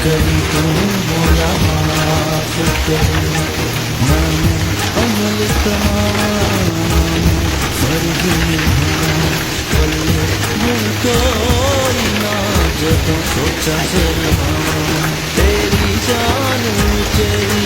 कभी तू बोला माफ कर मैंने अमल तमाम फर्ज कोई ना जब सोचा शर्मा तेरी जान चाहिए